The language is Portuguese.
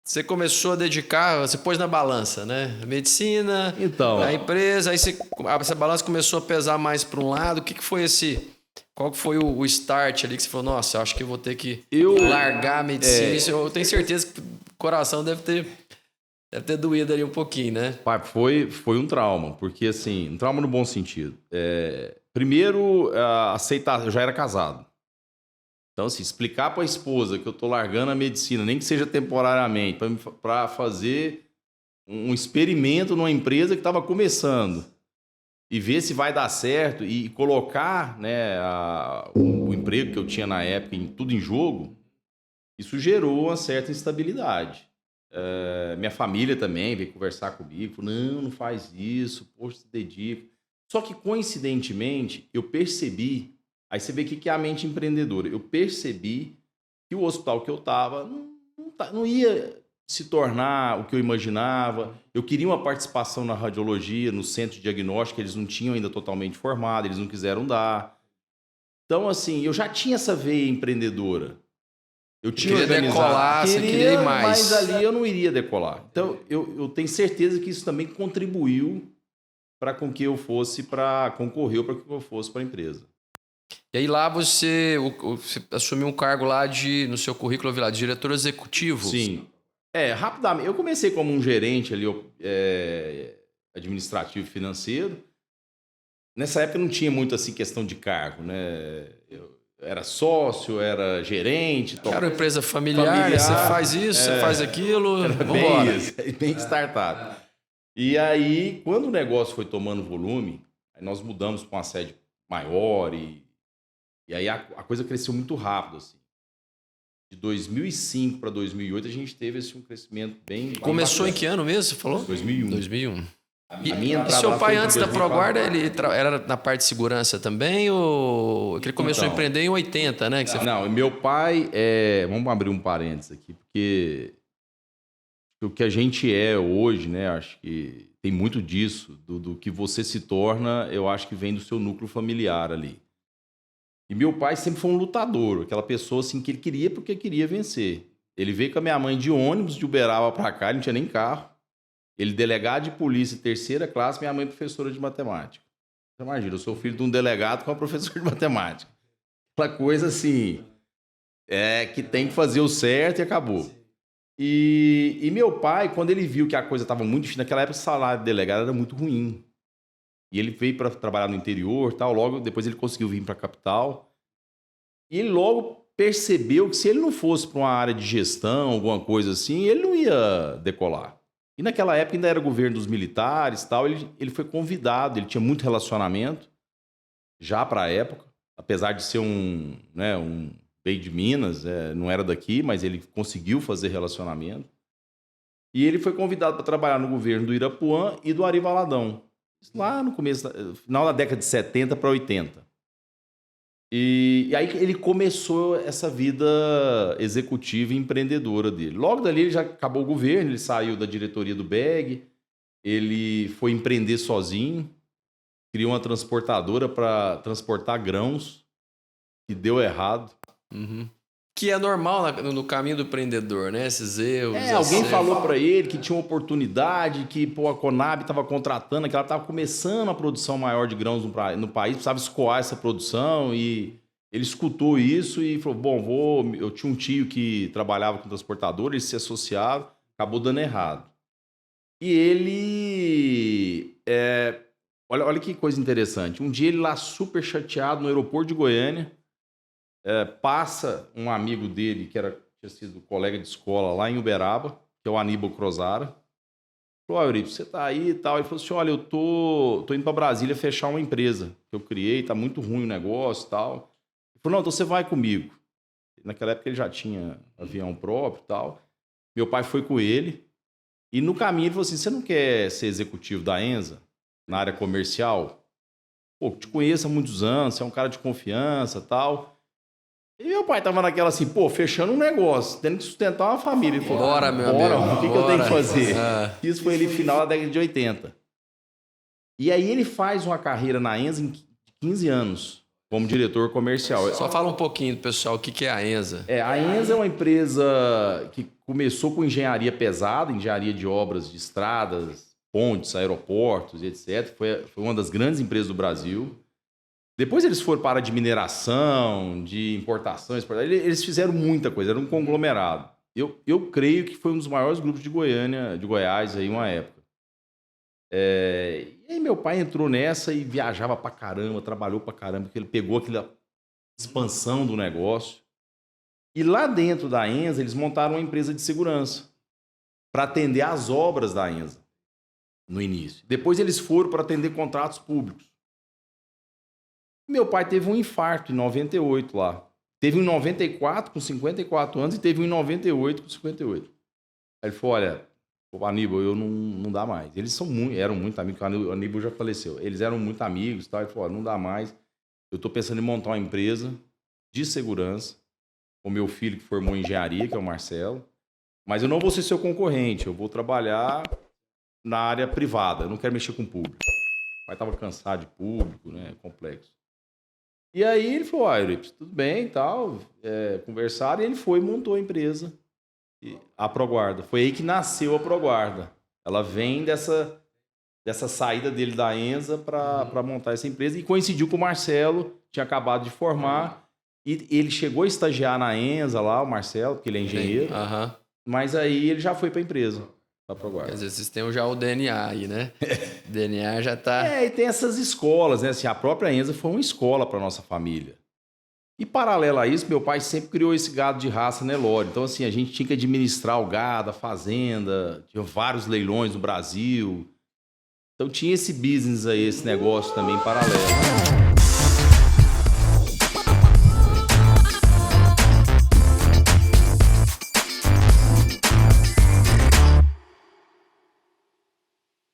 você começou a dedicar, você pôs na balança, né? A medicina, Então, a empresa, aí essa balança começou a pesar mais para um lado. O que foi qual que foi o start ali que você falou, nossa, eu acho que eu vou ter que largar a medicina. Isso, eu tenho certeza que o coração deve ter doído ali um pouquinho, né? pai, foi um trauma, porque assim, um trauma no bom sentido. Primeiro, aceitar, eu já era casado. Então, assim, explicar para a esposa que eu tô largando a medicina, nem que seja temporariamente, para fazer um experimento numa empresa que estava começando e ver se vai dar certo e colocar, né, o emprego que eu tinha na época tudo em jogo, isso gerou uma certa instabilidade. Minha família também veio conversar comigo, falou, não faz isso, poxa, se dedica. Só que, coincidentemente, eu percebi, aí você vê o que é a mente empreendedora, eu percebi que o hospital que eu estava não ia se tornar o que eu imaginava. Eu queria uma participação na radiologia, no centro de diagnóstico, eles não tinham ainda totalmente formado, eles não quiseram dar. Então, assim, eu já tinha essa veia empreendedora. Eu tinha organizado. Decolar, você queria ir mais. Mas ali eu não iria decolar. Então, eu tenho certeza que isso também contribuiu para com que eu fosse concorreu para que eu fosse para a empresa. E aí lá você assumiu um cargo lá no seu currículo, de diretor executivo? Sim. Rapidamente. Eu comecei como um gerente ali, administrativo e financeiro. Nessa época não tinha muito assim questão de cargo, né? Eu era sócio, era gerente. Era uma empresa familiar, né? Você faz isso, você faz aquilo, vamos embora. Bem startup. E aí, quando o negócio foi tomando volume, aí nós mudamos para uma sede maior e aí a coisa cresceu muito rápido, assim. De 2005 para 2008, a gente teve um crescimento bem... Começou em que ano mesmo, você falou? 2001. 2001. E seu pai, antes da ProGuarda, ele era na parte de segurança também? Ou que ele começou a empreender em 80, né? Não, meu pai... Vamos abrir um parênteses aqui, porque o que a gente é hoje, né? Acho que tem muito disso, do que você se torna, eu acho que vem do seu núcleo familiar ali. E meu pai sempre foi um lutador, aquela pessoa assim que ele queria porque queria vencer. Ele veio com a minha mãe de ônibus de Uberaba para cá, ele não tinha nem carro. Ele delegado de polícia, terceira classe, minha mãe professora de matemática. Você imagina, eu sou filho de um delegado com uma professora de matemática. Aquela coisa assim, que tem que fazer o certo e acabou. E meu pai, quando ele viu que a coisa estava muito difícil, naquela época o salário de delegado era muito ruim. E ele veio para trabalhar no interior, tal. Logo depois ele conseguiu vir para a capital. E ele logo percebeu que se ele não fosse para uma área de gestão, alguma coisa assim, ele não ia decolar. E naquela época ainda era governo dos militares, tal. Ele foi convidado, ele tinha muito relacionamento já para a época, apesar de ser um veio de Minas, não era daqui, mas ele conseguiu fazer relacionamento. E ele foi convidado para trabalhar no governo do Irapuã e do Ari Valadão. Lá no começo, final da década de 70 para 80. E aí ele começou essa vida executiva e empreendedora dele. Logo dali ele já acabou o governo, ele saiu da diretoria do BEG, ele foi empreender sozinho, criou uma transportadora para transportar grãos, que deu errado. Uhum. Que é normal no caminho do empreendedor, né? Esses erros. Alguém falou para ele que tinha uma oportunidade, que a Conab estava contratando, que ela estava começando a produção maior de grãos no país, precisava escoar essa produção, e ele escutou isso e falou, bom, eu tinha um tio que trabalhava com transportador, eles se associaram, acabou dando errado. E ele... olha que coisa interessante. Um dia ele lá super chateado no aeroporto de Goiânia, passa um amigo dele, que tinha sido colega de escola lá em Uberaba, que é o Aníbal Crozara. Falou, Eurípides, você tá aí e tal. Ele falou assim, olha, eu tô indo para Brasília fechar uma empresa que eu criei, tá muito ruim o negócio e tal. Ele falou, não, então você vai comigo. Naquela época ele já tinha avião próprio e tal. Meu pai foi com ele. E no caminho ele falou assim, você não quer ser executivo da Enza, na área comercial? Pô, te conheço há muitos anos, você é um cara de confiança e tal. E meu pai tava naquela assim, fechando um negócio, tendo que sustentar uma família. Ele falou, bora, meu amigo. O que eu tenho que fazer? Isso foi ele no final da década de 80. E aí ele faz uma carreira na Enza em 15 anos, como diretor comercial. Só fala um pouquinho, pessoal, o que é a Enza. A Enza é uma empresa que começou com engenharia pesada, engenharia de obras de estradas, pontes, aeroportos, etc. Foi uma das grandes empresas do Brasil. Depois eles foram para a área de mineração, de importação, exportação. Eles fizeram muita coisa, era um conglomerado. Eu creio que foi um dos maiores grupos de Goiás, aí, uma época. E aí meu pai entrou nessa e viajava pra caramba, trabalhou pra caramba, porque ele pegou aquela expansão do negócio. E lá dentro da Enza, eles montaram uma empresa de segurança para atender as obras da Enza no início. Depois eles foram para atender contratos públicos. Meu pai teve um infarto em 98 lá. Teve um em 94 com 54 anos e teve um em 98 com 58. Aí ele falou, olha, Aníbal, eu não dá mais. Eles eram muito amigos, o Aníbal já faleceu. Eles eram muito amigos, tá? Ele falou, não dá mais. Eu estou pensando em montar uma empresa de segurança com meu filho que formou em engenharia, que é o Marcelo. Mas eu não vou ser seu concorrente, eu vou trabalhar na área privada, eu não quero mexer com o público. O pai estava cansado de público, né? Complexo. E aí ele falou, Euripides, tudo bem e tal, conversaram, e ele foi e montou a empresa, a ProGuarda. Foi aí que nasceu a ProGuarda. Ela vem dessa saída dele da Enza para montar essa empresa, e coincidiu com o Marcelo, tinha acabado de formar, e ele chegou a estagiar na Enza lá, o Marcelo, porque ele é engenheiro, mas aí ele já foi para a empresa. Quer dizer, vocês têm já o DNA aí, né? O DNA já tá... E tem essas escolas, né? Assim, a própria Enza foi uma escola para nossa família. E paralelo a isso, meu pai sempre criou esse gado de raça Nelore. Então, assim, a gente tinha que administrar o gado, a fazenda, tinha vários leilões no Brasil. Então tinha esse business aí, esse negócio também paralelo.